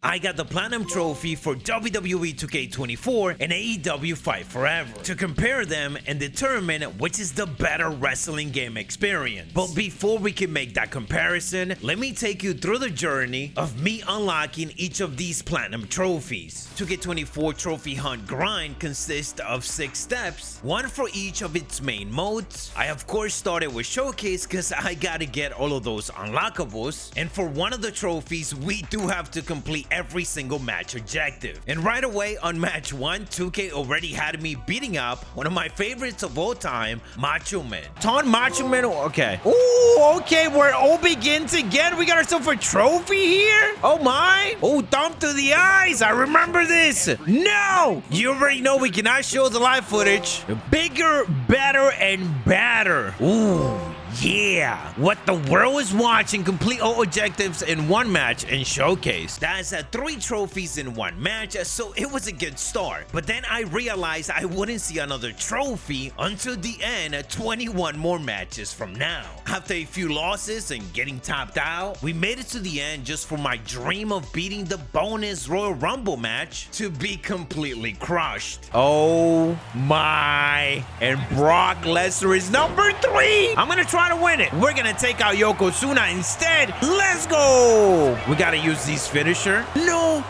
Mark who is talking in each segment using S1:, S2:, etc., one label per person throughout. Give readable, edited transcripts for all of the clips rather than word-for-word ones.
S1: I got the Platinum Trophy for WWE 2K24 and AEW Fight Forever to compare them and determine which is the better wrestling game experience. But before we can make that comparison, let me take you through the journey of me unlocking each of these Platinum Trophies. 2K24 Trophy Hunt Grind consists of 6 steps, one for each of its main modes. I of course started with Showcase because I gotta get all of those unlockables, and for one of the trophies we do have to complete every single match objective. And right away on match 1, 2K already had me beating up one of my favorites of all time, Macho Man. Macho Man, okay. Ooh, okay, we're all begins again. We got ourselves a trophy here. Oh my. Oh, thumb to the eyes. I remember this. No, you already know we cannot show the live footage. Bigger, better, and badder. Ooh. Yeah, what the world is watching, complete all objectives in one match and Showcase. That's 3 trophies in one match, so it was a good start. But then I realized I wouldn't see another trophy until the end, 21 more matches from now. After a few losses and getting tapped out, we made it to the end just for my dream of beating the bonus Royal Rumble match to be completely crushed. Oh my, and Brock Lesnar is number 3. I'm gonna try to win it. We're gonna take out Yokozuna instead. Let's go. We gotta use these finisher. No,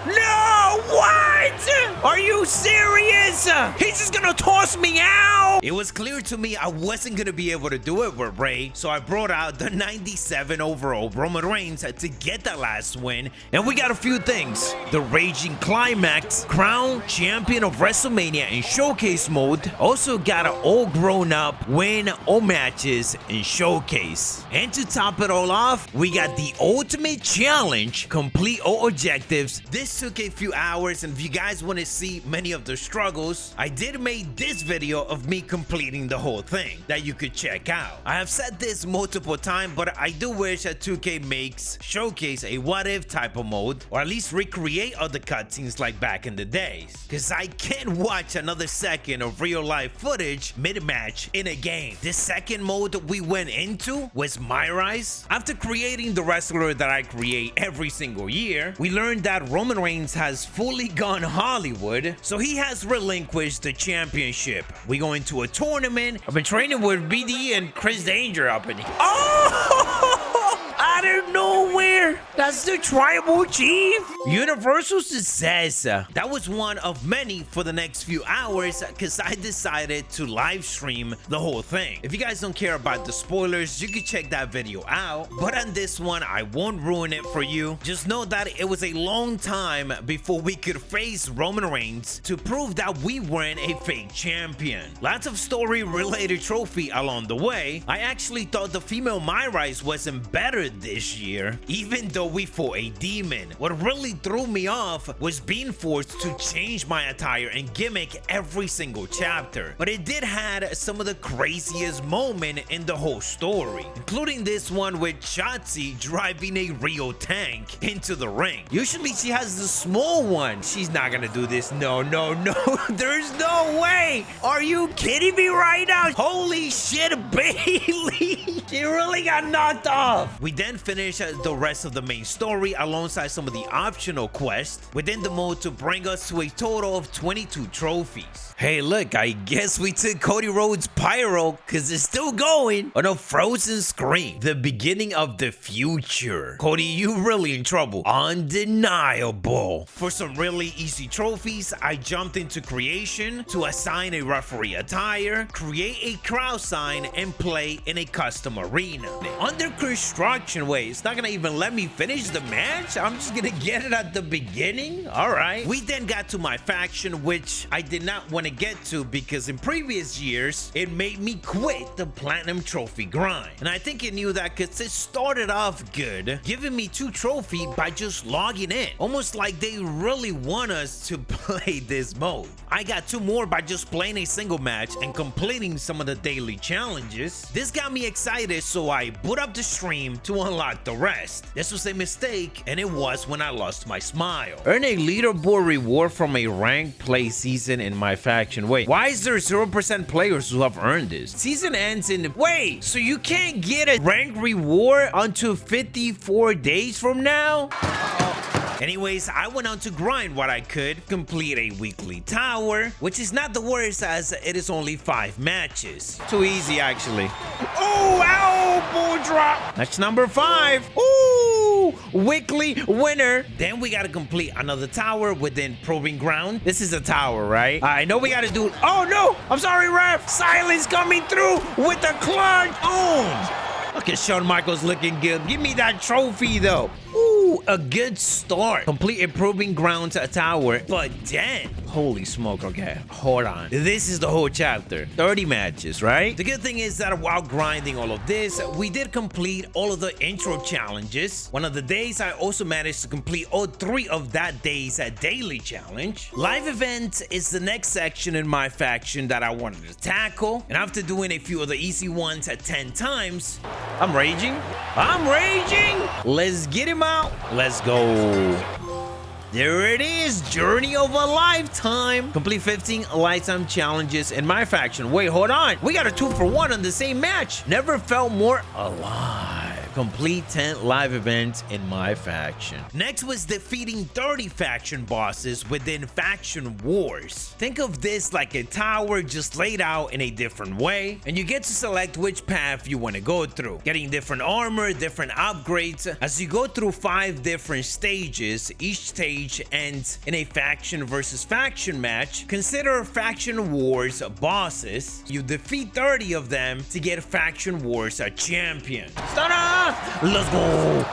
S1: what? Are you serious? He's just gonna toss me out. It was clear to me I wasn't gonna be able to do it with Ray, so I brought out the 97 overall Roman Reigns to get that last win. And we got a few things: the Raging Climax, Crown Champion of WrestleMania in Showcase mode. Also got an all grown up win all matches in Showcase. And to top it all off, we got the Ultimate Challenge, complete all objectives. This took a few hours, and if you guys want to see many of the struggles, I did make this video of me completing the whole thing that you could check out. I have said this multiple times, but I do wish that 2K makes Showcase a what if type of mode, or at least recreate other cutscenes like back in the days, because I can't watch another second of real life footage mid-match in a game. This second mode we went into was My Rise. After creating the wrestler that I create every single year, we learned that Roman Reigns has fully gone Hollywood, so he has relinquished the championship. We go into a tournament. I've been training with BD and Chris Danger up in here. Oh! Out of nowhere, that's the Tribal Chief. Universal success. That was one of many for the next few hours because I decided to live stream the whole thing. If you guys don't care about the spoilers, you can check that video out. But on this one, I won't ruin it for you. Just know that it was a long time before we could face Roman Reigns to prove that we weren't a fake champion. Lots of story-related trophy along the way. I actually thought the female My Rise wasn't better this year, even though we fought a demon. What really threw me off was being forced to change my attire and gimmick every single chapter. But it did had some of the craziest moments in the whole story, including this one with Shotzi driving a real tank into the ring. Usually she has the small one. She's not gonna do this. No. There's no way. Are you kidding me right now? Holy shit, Bailey. She really got knocked off. We then finish the rest of the main story alongside some of the optional quests within the mode to bring us to a total of 22 trophies. Hey, look, I guess we took Cody Rhodes' pyro because it's still going on a frozen screen. The beginning of the future. Cody, you really in trouble. Undeniable. For some really easy trophies, I jumped into creation to assign a referee attire, create a crowd sign, and play in a custom arena. Under construction, wait, it's not gonna even let me finish the match? I'm just gonna get it at the beginning? All right. We then got to my faction, which I did not want to get to because in previous years, it made me quit the Platinum Trophy grind. And I think it knew that because it started off good, giving me 2 trophies by just logging in. Almost like they really want us to play this mode. I got 2 more by just playing a single match and completing some of the daily challenges. This got me excited, so I put up the stream to unlock the rest. This was a mistake, and it was when I lost my smile. Earn a leaderboard reward from a ranked play season in my faction. Wait, why is there 0% players who have earned this? Season ends in... Wait, so you can't get a ranked reward until 54 days from now? Anyways, I went on to grind what I could, complete a weekly tower, which is not the worst as it is only 5 matches. Too easy, actually. Oh, elbow drop. Match number 5. Ooh, weekly winner. Then we gotta complete another tower within Proving Ground. This is a tower, right? I know we gotta do. Oh no, I'm sorry, ref. Silence coming through with the clutch. Boom. Okay, Shawn Michaels looking good. Give me that trophy though. Ooh, a good start. Complete Improving Grounds tower, but then, holy smoke, okay, hold on. This is the whole chapter. 30 matches, right? The good thing is that while grinding all of this, we did complete all of the intro challenges. One of the days, I also managed to complete all 3 of that day's daily challenge. Live event is the next section in my faction that I wanted to tackle. And after doing a few of the easy ones 10 times, I'm raging. Let's get him out. Let's go. There it is, journey of a lifetime. Complete 15 lifetime challenges in my faction. Wait, hold on. We got a 2-for-1 on the same match. Never felt more alive. Complete 10 live events in my faction. Next was defeating 30 faction bosses within Faction Wars. Think of this like a tower just laid out in a different way, and you get to select which path you want to go through, getting different armor, different upgrades as you go through 5 different stages. Each stage ends in a faction versus faction match. Consider Faction Wars bosses. You defeat 30 of them to get Faction Wars champion. Let's go.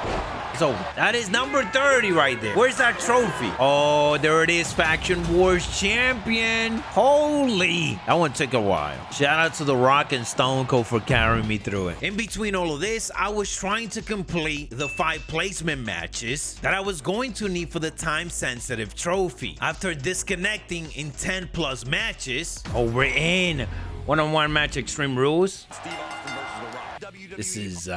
S1: So that is number 30 right there. Where's that trophy? Oh, there it is, Faction Wars champion. Holy, that one took a while. Shout out to The Rock and Stone Cold for carrying me through it. In between all of this, I was trying to complete the 5 placement matches that I was going to need for the time-sensitive trophy. After disconnecting in 10+ matches, oh, we're in one-on-one match Extreme Rules. This is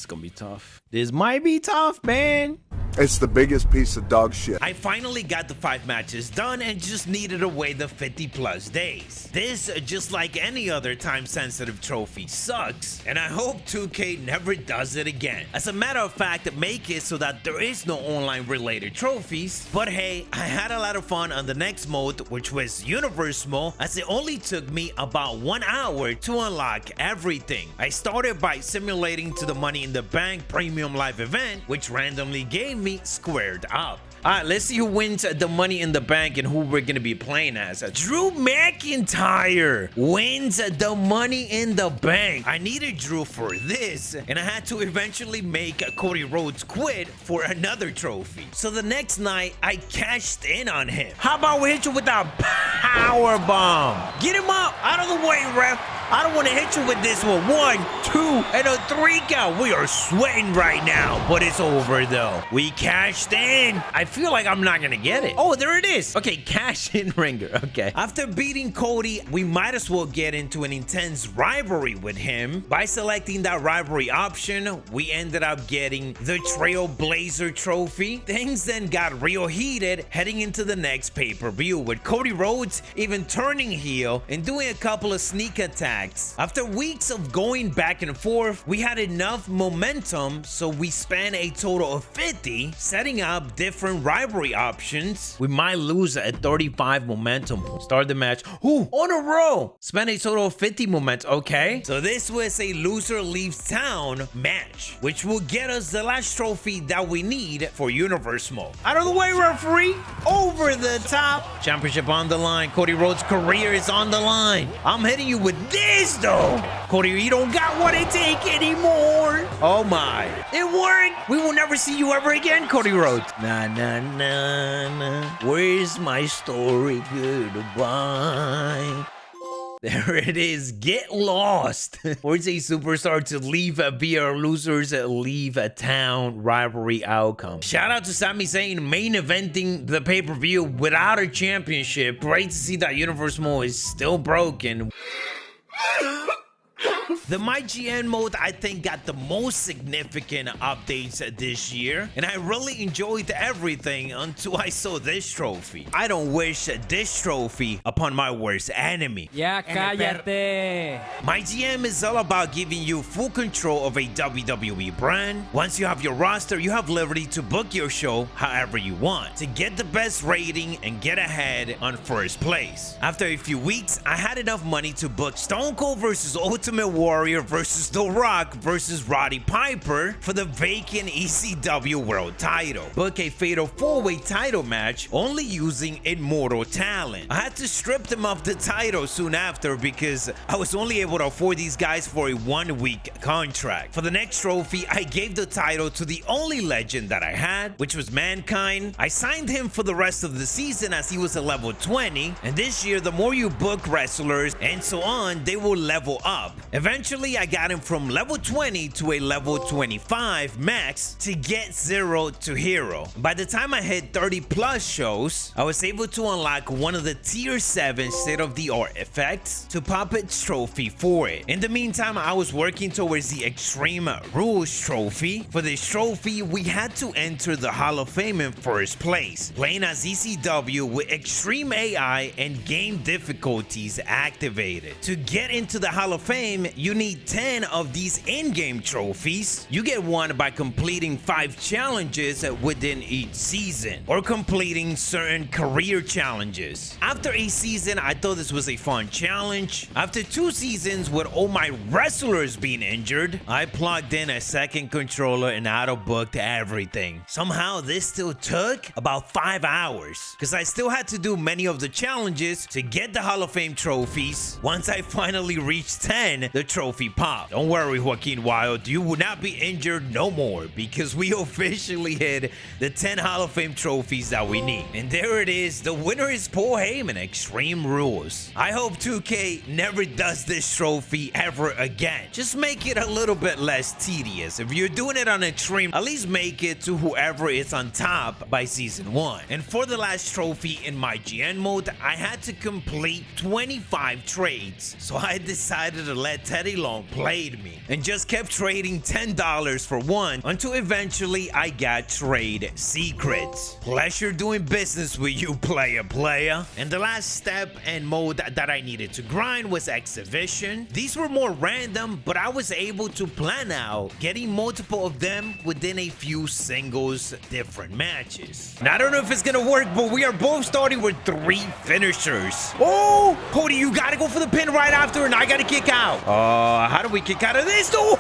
S1: gonna be tough. This might be tough, man.
S2: It's the biggest piece of dog shit.
S1: I finally got the 5 matches done and just needed to wait the 50+ days. This, just like any other time-sensitive trophy, sucks, and I hope 2K never does it again. As a matter of fact, make it so that there is no online-related trophies. But hey, I had a lot of fun on the next mode, which was Universe Mode, as it only took me about 1 hour to unlock everything. I started by simulating to the Money in the Bank Premium Live event, which randomly gave me squared up. Alright, let's see who wins the Money in the Bank and who we're gonna be playing as. Drew McIntyre wins the Money in the Bank. I needed Drew for this, and I had to eventually make Cody Rhodes quit for another trophy. So the next night, I cashed in on him. How about we hit you with a power bomb? Get him up, out of the way, ref. I don't want to hit you with this one. 1, 2, and a 3 count. We are sweating right now, but it's over though. We cashed in. I feel like I'm not gonna get it. Oh, there it is. Okay, cash in ringer. Okay. After beating Cody, we might as well get into an intense rivalry with him. By selecting that rivalry option, we ended up getting the Trailblazer trophy. Things then got real heated heading into the next pay-per-view, with Cody Rhodes even turning heel and doing a couple of sneak attacks. After weeks of going back and forth, we had enough momentum, so we spent a total of 50 setting up different rivalry options. We might lose at 35 momentum. Start the match. Ooh, on a roll. Spend a total of 50 momentum. Okay. So this was a loser leaves town match, which will get us the last trophy that we need for Universe Mode. Out of the way, referee. Over the top. Championship on the line. Cody Rhodes' career is on the line. I'm hitting you with this though. Cody, you don't got what it take anymore. Oh my. It worked. We will never see you ever again, Cody Rhodes. Nah, nah, nah, nah. Where's my story? Goodbye. There it is. Get lost. Force a superstar to leave via losers leave a town rivalry outcome. Shout out to Sami Zayn main eventing the pay-per-view without a championship. Great to see that Universe Mode is still broken. The My GN mode, I think, got the most significant updates this year, and I really enjoyed everything until I saw this trophy. I don't wish this trophy upon my worst enemy.
S3: Ya cállate.
S1: My GM is all about giving you full control of a WWE brand. Once you have your roster, you have liberty to book your show however you want to get the best rating and get ahead on first place. After a few weeks, I had enough money to book Stone Cold versus Ultimate Warrior versus The Rock versus Roddy Piper for the vacant ECW World title. Book a fatal 4-way title match only using Immortal Talent. I had to strip them of the title soon after because I was only able to afford these guys for a 1-week contract. For the next trophy, I gave the title to the only legend that I had, which was Mankind. I signed him for the rest of the season as he was a level 20, and this year the more you book wrestlers and so on, they will level up. Eventually I got him from level 20 to a level 25 max to get 0 to hero. By the time I hit 30 plus shows, I was able to unlock one of the tier 7 state-of-the-art effects to pop its trophy for it. In the meantime, I was working towards the Extreme Rules trophy. For this trophy, we had to enter the Hall of Fame in first place, playing as ECW with extreme AI and game difficulties activated. To get into the Hall of Fame, you need 10 of these in-game trophies. You get one by completing 5 challenges within each season, or completing certain career challenges. After a season, I thought this was a fun challenge. After 2 seasons with all my wrestlers being injured, I plugged in a second controller and auto-booked everything. Somehow this still took about 5 hours because I still had to do many of the challenges to get the Hall of Fame trophies. Once I finally reached 10, the trophy popped. Don't worry, Joaquin Wild, you will not be injured no more because we officially hit the 10 Hall of Fame trophies that we need. And there it is, the winner is Paul Heyman, Extreme Rules. I hope 2K never does this trophy ever again. Just make it a little bit less tedious. If you're doing it on Extreme, at least make it to whoever is on top by season 1. And for the last trophy in my GN mode, I had to complete 25 trades. So I decided to let Teddy Long play me and just kept trading $10 for one until eventually I got trade secrets. Pleasure doing business with you, player. And the last step and mode that I needed to grind was Exhibition. These were more random, but I was able to plan out getting multiple of them within a few singles different matches. Now I don't know if it's gonna work, but we are both starting with 3 finishers. Oh, Cody, you gotta go for the pin right after, and I gotta kick out. How do we kick out of this though?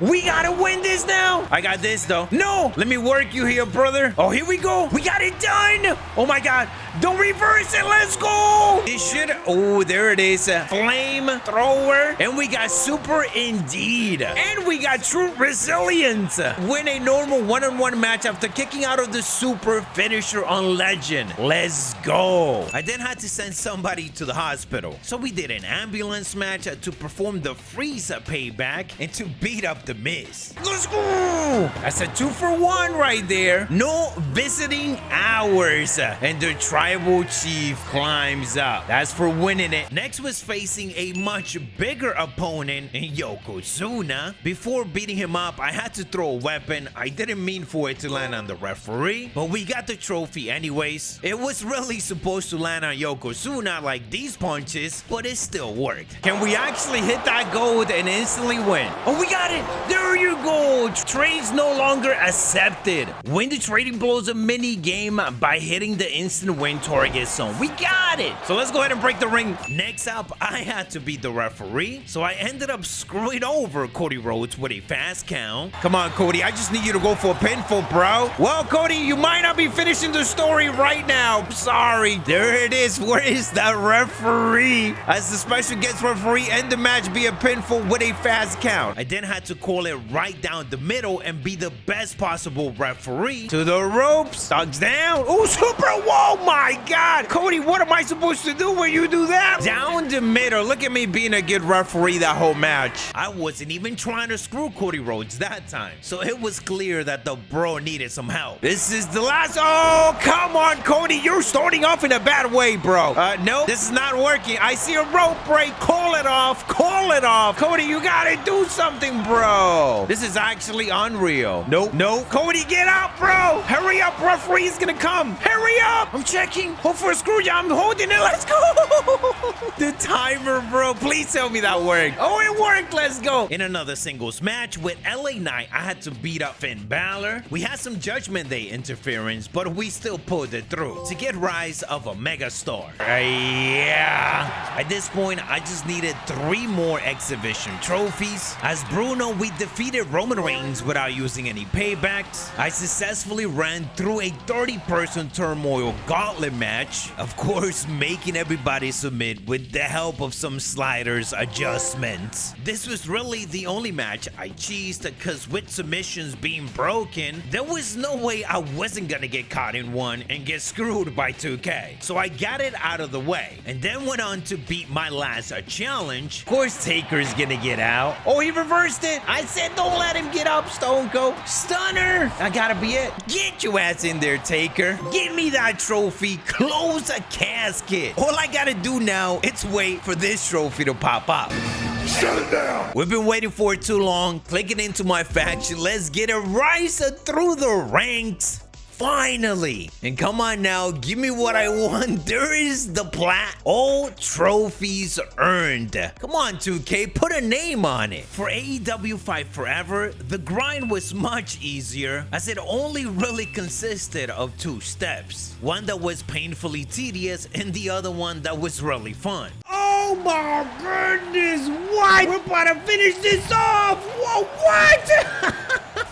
S1: We gotta win this now. I got this though. No, let me work you here, brother. Oh, here we go. We got it done. Oh my God. Don't reverse it. Let's go. This should. Oh, there it is. Flame thrower. And we got super indeed. And we got true resilience. Win a normal one-on-one match after kicking out of the super finisher on Legend. Let's go. I then had to send somebody to the hospital. So we did an ambulance match to perform the freeze payback and to beat up the Miz. Let's go. That's a 2-for-1 right there. No visiting hours. And the tribal chief climbs up. That's for winning it. Next was facing a much bigger opponent in Yokozuna. Before beating him up, I had to throw a weapon. I didn't mean for it to land on the referee, but we got the trophy anyways. It was really supposed to land on Yokozuna like these punches, but it still worked. Can we actually hit that gold and instantly win? Oh, we got it. There you go. Trades no longer accepted. Win the trading blows a mini game by hitting the instant win target zone. We got it. So let's go ahead and break the ring. Next up, I had to beat the referee, so I ended up screwing over Cody Rhodes with a fast count. Come on, Cody. I just need you to go for a pinfall, bro. Well, Cody, you might not be finishing the story right now. Sorry. There it is. Where is that referee? As the special guest referee, end the match be a pinfall with a fast count. I then had to call it right down the middle and be the best possible referee. To the ropes. Thugs down. Oh, super. Whoa, my God. Cody, what am I supposed to do when you do that? Down the middle. Look at me being a good referee that whole match. I wasn't even trying to screw Cody Rhodes that time. So it was clear that the bro needed some help. This is the last. Oh, come on, Cody. You're starting off in a bad way, bro. No, this is not working. I see a rope break. Call it off. Call call it off. Cody, you gotta do something, bro. This is actually unreal. Nope. Cody, get out, bro. Hurry up, referee's gonna come. Hurry up. I'm checking. Hold for a screw. I'm holding it. Let's go. The timer, bro. Please tell me that worked. Oh, it worked. Let's go. In another singles match with LA Knight, I had to beat up Finn Balor. We had some Judgment Day interference, but we still pulled it through to get rise of a megastar. Yeah. At this point, I just needed 3 more exhibition trophies. As Bruno, we defeated Roman Reigns without using any paybacks. I successfully ran through a 30-person turmoil gauntlet match, of course making everybody submit with the help of some sliders adjustments. This was really the only match I cheesed because with submissions being broken, there was no way I wasn't gonna get caught in one and get screwed by 2K. So I got it out of the way and then went on to beat my last challenge. Of course, Taker's gonna get out. Oh, he reversed it. I said don't let him get up, Stone Cold. Stunner. I gotta be it. Get your ass in there, Taker. Give me that trophy. Close a casket. All I gotta do now is wait for this trophy to pop up.
S2: Shut it down.
S1: We've been waiting for it too long. Clicking into my faction. Let's get a rise through the ranks. Finally. And come on now, give me what I want. There is the plat. All trophies earned. Come on, 2K, put a name on it. For AEW Fight Forever, the grind was much easier as it only really consisted of 2 steps. One that was painfully tedious and the other one that was really fun. Oh my goodness, what? We're about to finish this off. Whoa, what?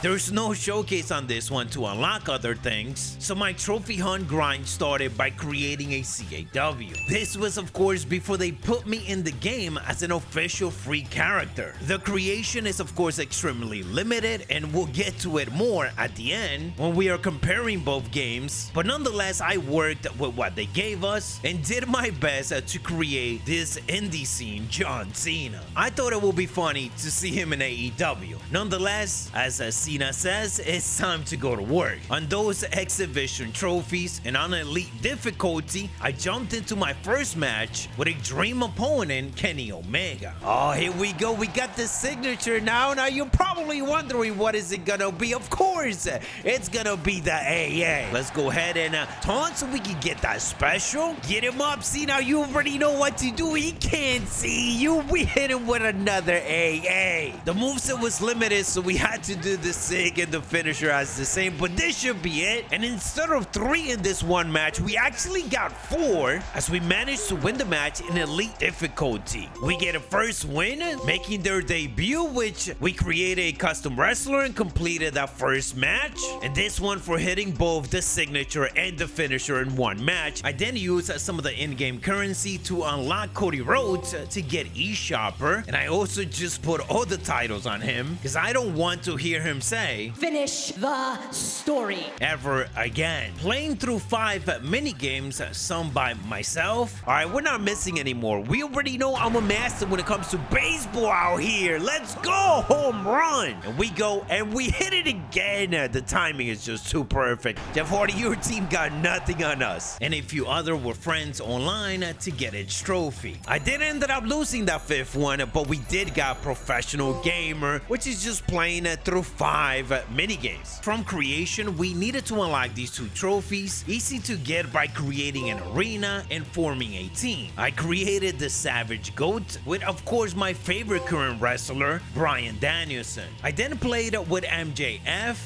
S1: There's no showcase on this one to unlock other things, so my trophy hunt grind started by creating a CAW. This was of course before they put me in the game as an official free character. The creation is of course extremely limited and we'll get to it more at the end when we are comparing both games, but nonetheless I worked with what they gave us and did my best to create this indie scene John Cena. I thought it would be funny to see him in AEW. Nonetheless, as Cena says, it's time to go to work. On those exhibition trophies and on elite difficulty, I jumped into my first match with a dream opponent, Kenny Omega. Oh, here we go. We got the signature now. Now you're probably wondering what is it gonna be. Of course, it's gonna be the AA. Let's go ahead and taunt so we can get that special. Get him up. See, now you already know what to do. He can't see you. We hit him with another AA. The moveset was limited, so we had to do the sig and the finisher as the same, but this should be it. And instead of 3 in this one match, we actually got 4 as we managed to win the match in elite difficulty. We get a first win, making their debut, which we created a custom wrestler and completed that first match. And this one for hitting both the signature and the finisher in one match. I then used some of the in-game currency to unlock Cody Rhodes to get eShopper, and I also just put all the titles on him because I don't want to hear him say
S4: finish the story
S1: ever again. Playing through 5 mini games, some by myself. All right, we're not missing anymore. We already know I'm a master when it comes to baseball out here. Let's go, home run. And we go and we hit it again. The timing is just too perfect. Jeff Hardy, your team got nothing on us. And a few other were friends online to get its trophy. I did end up losing that 5th one, but we did got professional gamer, which is just playing through 5 mini games. From creation, we needed to unlock these 2 trophies, easy to get by creating an arena and forming a team. I created the Savage Goat with, of course, my favorite current wrestler, Bryan Danielson. I then played with MJF.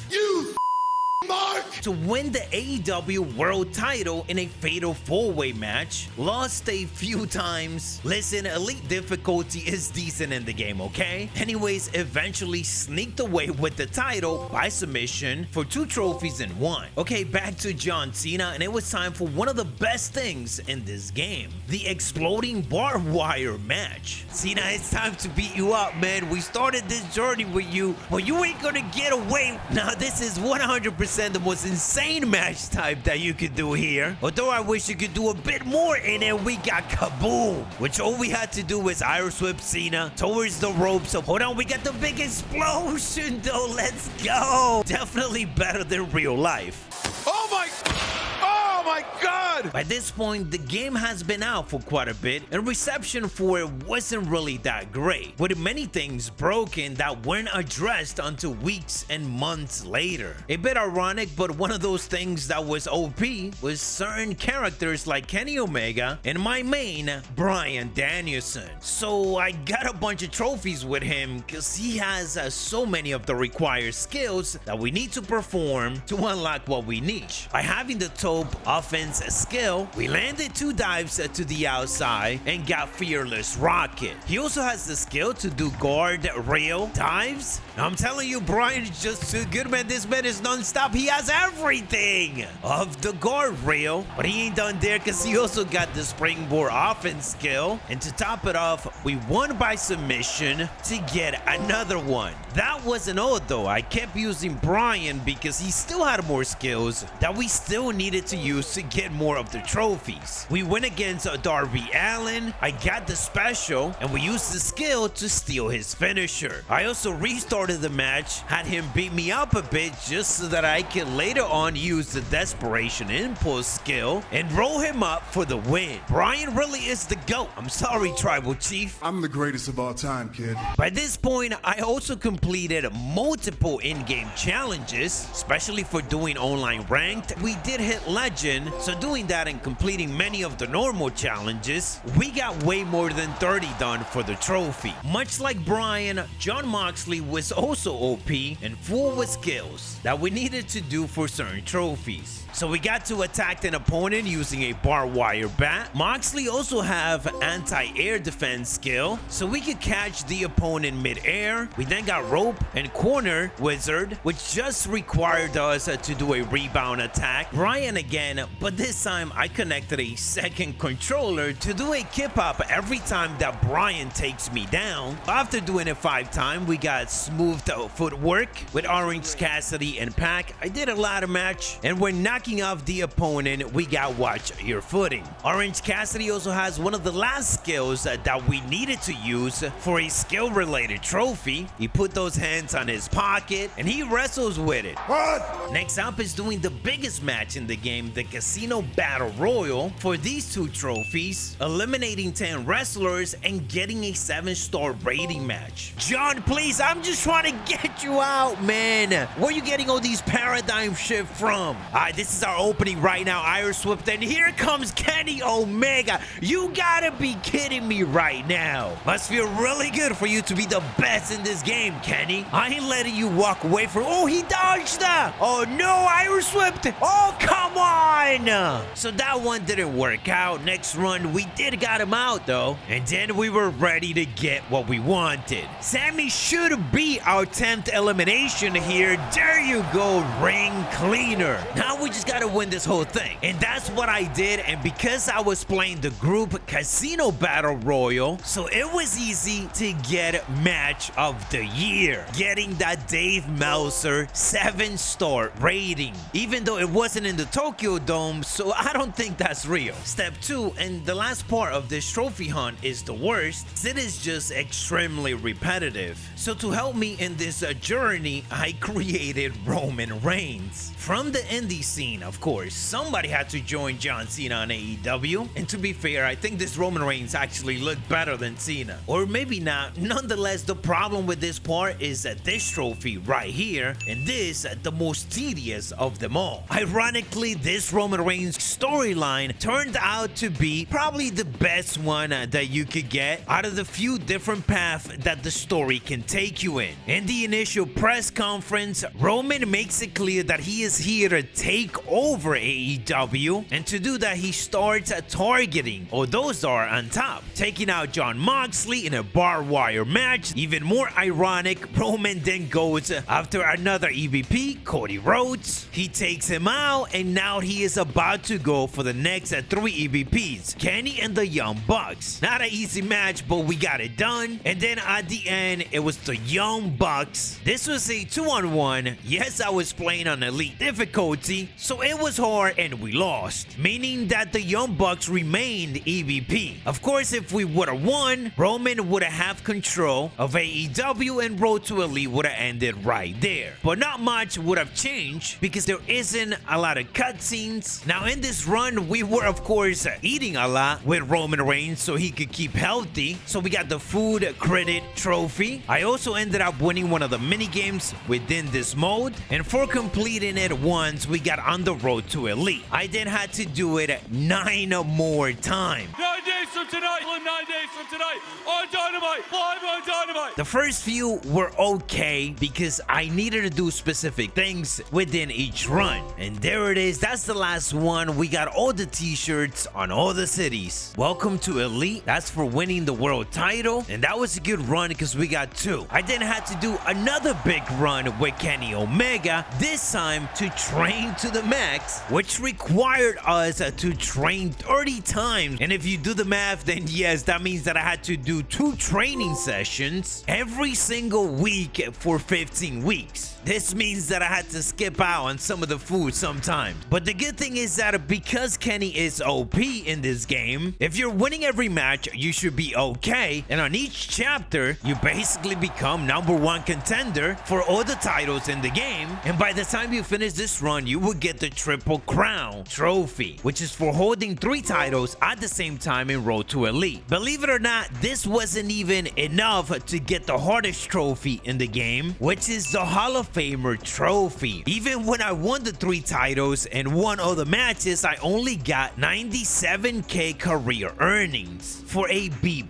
S1: Mark! To win the AEW World title in a fatal 4-way match. Lost a few times. Listen, elite difficulty is decent in the game, okay? Anyways, eventually sneaked away with the title by submission for 2 trophies in 1. Okay, back to John Cena, and it was time for one of the best things in this game. The exploding barbed wire match. Cena, it's time to beat you up, man. We started this journey with you, but you ain't gonna get away. Now, this is 100% the most insane match type that you could do here. Although I wish you could do a bit more in it, we got kaboom. Which all we had to do was Irish whip Cena towards the ropes. So hold on, we got the big explosion though. Let's go. Definitely better than real life.
S2: Oh my God!
S5: God!
S1: By this point, the game has been out for quite a bit, and reception for it wasn't really that great, with many things broken that weren't addressed until weeks and months later. A bit ironic, but one of those things that was OP was certain characters like Kenny Omega and my main, Bryan Danielson. So I got a bunch of trophies with him because he has so many of the required skills that we need to perform to unlock what we need. By having the top offense skill, we landed 2 dives to the outside and got Fearless Rocket. He also has the skill to do guard rail dives. I'm telling you, Bryan is just too good, man. This man is non-stop. He has everything of the guard rail, but he ain't done there because he also got the springboard offense skill. And to top it off, we won by submission to get another one. That wasn't all though. I kept using Bryan because he still had more skills that we still needed to use to get more of the trophies. We went against Darby Allin. I got the special and we used the skill to steal his finisher. I also restarted the match, had him beat me up a bit just so that I could later on use the Desperation Impulse skill and roll him up for the win. Bryan really is the GOAT. I'm sorry, Tribal Chief.
S2: I'm the greatest of all time, kid.
S1: By this point, I also completed multiple in-game challenges, especially for doing online ranked. We did hit Legend, so doing that and completing many of the normal challenges, we got way more than 30 done for the trophy. Much like Bryan, Jon Moxley was also OP and full with skills that we needed to do for certain trophies. So we got to attack an opponent using a barbed wire bat. Moxley also have anti-air defense skill, so we could catch the opponent mid-air. We then got rope and corner wizard, which just required us to do a rebound attack. Bryan again, but this time I connected a second controller to do a kip up every time that Bryan takes me down. After doing it 5 times, we got smooth footwork with Orange Cassidy and Pac. I did a ladder match, and we're knocking off the opponent, we got watch your footing. Orange Cassidy also has one of the last skills that we needed to use for a skill related trophy. He put those hands on his pocket and he wrestles with it.
S2: What?
S1: Next up is doing the biggest match in the game, the Casino Battle Royal. For these 2 trophies, eliminating 10 wrestlers and getting a 7-star rating match. John, please, I'm just trying to get you out, man. Where are you getting all these paradigm shit from? This is our opening right now, Irish Whip, and here comes Kenny Omega. You gotta be kidding me right now. Must feel really good for you to be the best in this game, Kenny. I ain't letting you walk away from— oh, he dodged that. Oh no, Irish Whip. Oh, come on. So that one didn't work out. Next run, we did got him out though, and then we were ready to get what we wanted. Sammy should be our 10th elimination here. There you go, ring cleaner. Now we just gotta win this whole thing, and that's what I did. And because I was playing the group Casino Battle Royal, so it was easy to get match of the year, getting that Dave Meltzer 7-star rating, even though it wasn't in the Tokyo Dome, so I don't think that's real. Step 2, and the last part of this trophy hunt, is the worst. It is just extremely repetitive. So to help me in this journey, I created Roman Reigns. From the indie scene, of course, somebody had to join John Cena on AEW, and to be fair, I think this Roman Reigns actually looked better than Cena, or maybe not. Nonetheless, the problem with this part is that this trophy right here, and this the most tedious of them all. Ironically, this Roman Reigns storyline turned out to be probably the best one that you could get out of the few different paths that the story can take you in. In the initial press conference, Roman makes it clear that he is here to take over AEW, and to do that he starts targeting those are on top, taking out Jon Moxley in a barbed wire match. Even more ironic, Roman then goes after another EVP, Cody Rhodes. He takes him out, and now he is about to go for the next 3 EVPs, Kenny and the Young Bucks. Not an easy match, but we got it done. And then at the end, it was the Young Bucks. This was a 2-on-1. Yes, I was playing on elite difficulty, So it was hard and we lost, meaning that the Young Bucks remained EVP. Of course, if we would have won, Roman would have control of AEW and Road to Elite would have ended right there. But not much would have changed because there isn't a lot of cutscenes. Now in this run, we were of course eating a lot with Roman Reigns so he could keep healthy. So we got the food credit trophy. I also ended up winning one of the mini games within this mode, and for completing it once, we got on the Road to Elite. I then had to do it 9 more times.
S5: 9 days from tonight, 9 days from tonight, on Dynamite, live on Dynamite.
S1: The first few were okay because I needed to do specific things within each run. And there it is, that's the last one. We got all the t-shirts on all the cities. Welcome to Elite, that's for winning the world title. And that was a good run because we got 2. I then had to do another big run with Kenny Omega, this time to train to the max, which required us to train 30 times. And if you do the math, then yes, that means that I had to do 2 training sessions every single week for 15 weeks. This means that I had to skip out on some of the food sometimes. But the good thing is that because Kenny is OP in this game, if you're winning every match, you should be okay. And on each chapter, you basically become #1 contender for all the titles in the game. And by the time you finish this run, you will get the Triple Crown trophy, which is for holding 3 titles at the same time in Road to Elite. Believe it or not, this wasn't even enough to get the hardest trophy in the game, which is the Hall of Famer trophy. Even when I won the 3 titles and won all the matches, I only got 97k career earnings for a B+.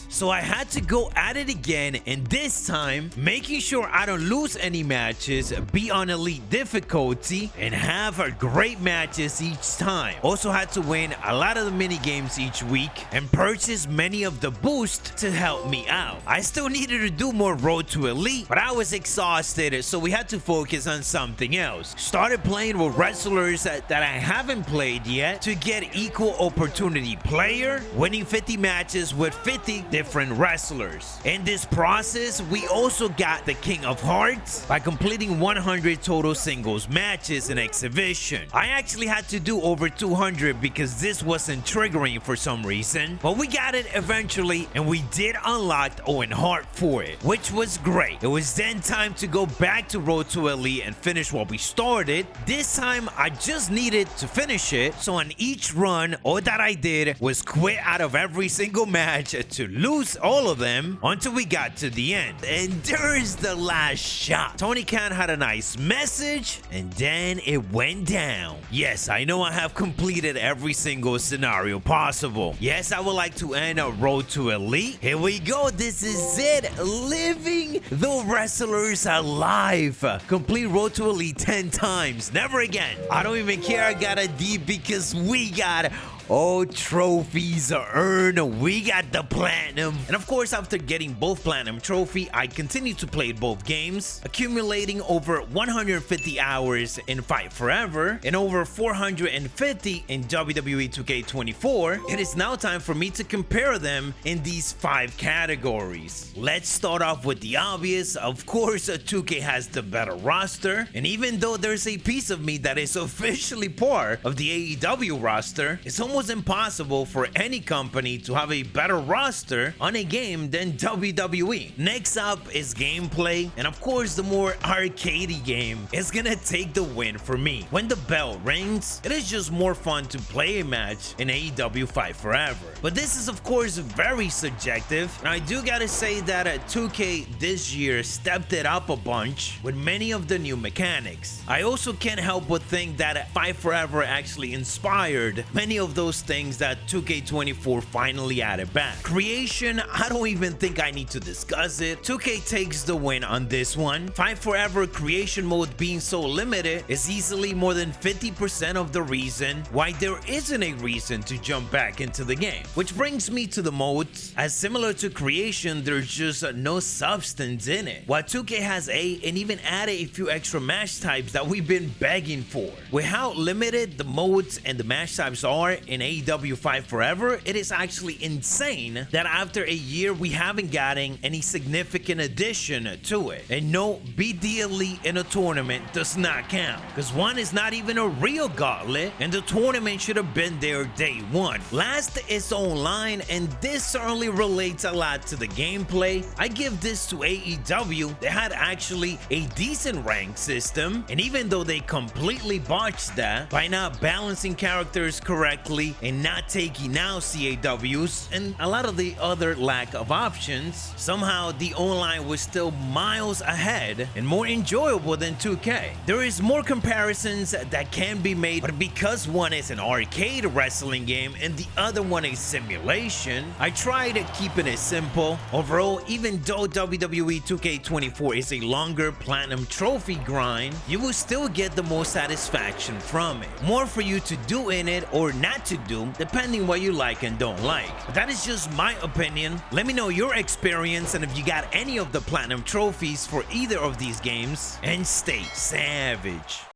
S1: So I had to go at it again, and this time making sure I don't lose any matches, be on elite difficulty, and have great matches each time. Also had to win a lot of the mini games each week and purchase many of the boosts to help me out. I still needed to do more Road to Elite, but I was exhausted, so we had to focus on something else. Started playing with wrestlers that I haven't played yet to get equal opportunity player, winning 50 matches with 50 different wrestlers. In this process, we also got the King of Hearts by completing 100 total singles matches in exhibition. I actually had to do over 200 because this wasn't triggering for some reason, but we got it eventually, and we did unlock Owen Hart for it, which was great. It was then time to go back to Road to Elite and finish what we started. This time, I just needed to finish it, so on each run, all that I did was quit out of every single match to lose all of them until we got to the end. And there's the last shot. Tony Khan had a nice message, and then it went down. Yes, I know I have completed every single scenario possible. Yes, I would like to end a Road to Elite. Here we go. This is it. Living the wrestlers alive. Complete Road to Elite 10 times. Never again. I don't even care I got a D because we got all trophies earned. We got the platinum. And of course, after getting both platinum trophy, I continued to play both games, accumulating over 150 hours in Fight Forever and over 450 in WWE 2K24. It is now time for me to compare them in these 5 categories. Let's start off with the obvious. Of course, 2K has the better roster, and even though there's a piece of me that is officially part of the AEW roster, it's almost impossible for any company to have a better roster on a game than WWE. Next up is gameplay, and of course the more arcadey game is gonna take the win for me. When the bell rings, it is just more fun to play a match in AEW Fight Forever. But this is of course very subjective, and I do gotta say that 2K this year stepped it up a bunch with many of the new mechanics. I also can't help but think that Fight Forever actually inspired many of those things that 2K24 finally added back. Creation, I don't even think I need to discuss it. 2K takes the win on this one. Fight Forever creation mode being so limited is easily more than 50% of the reason why there isn't a reason to jump back into the game. Which brings me to the modes. As similar to creation, there's just no substance in it. While 2K has and even added a few extra match types that we've been begging for. With how limited the modes and the match types are in AEW Fight Forever, it is actually insane that after a year we haven't gotten any significant addition to it. And no, beat the Elite in a tournament does not count, because one is not even a real gauntlet, and the tournament should have been there day one. Last is online, and this certainly relates a lot to the gameplay. I give this to AEW. They had actually a decent rank system, and even though they completely botched that by not balancing characters correctly and not taking out CAWs and a lot of the other lack of options, somehow the online was still miles ahead and more enjoyable than 2K. There is more comparisons that can be made, but because one is an arcade wrestling game and the other one is simulation, I tried keeping it simple. Overall, even though WWE 2K24 is a longer platinum trophy grind, you will still get the most satisfaction from it. More for you to do in it or not to do, depending what you like and don't like. But that is just my opinion. Let me know your experience and if you got any of the platinum trophies for either of these games, and stay savage.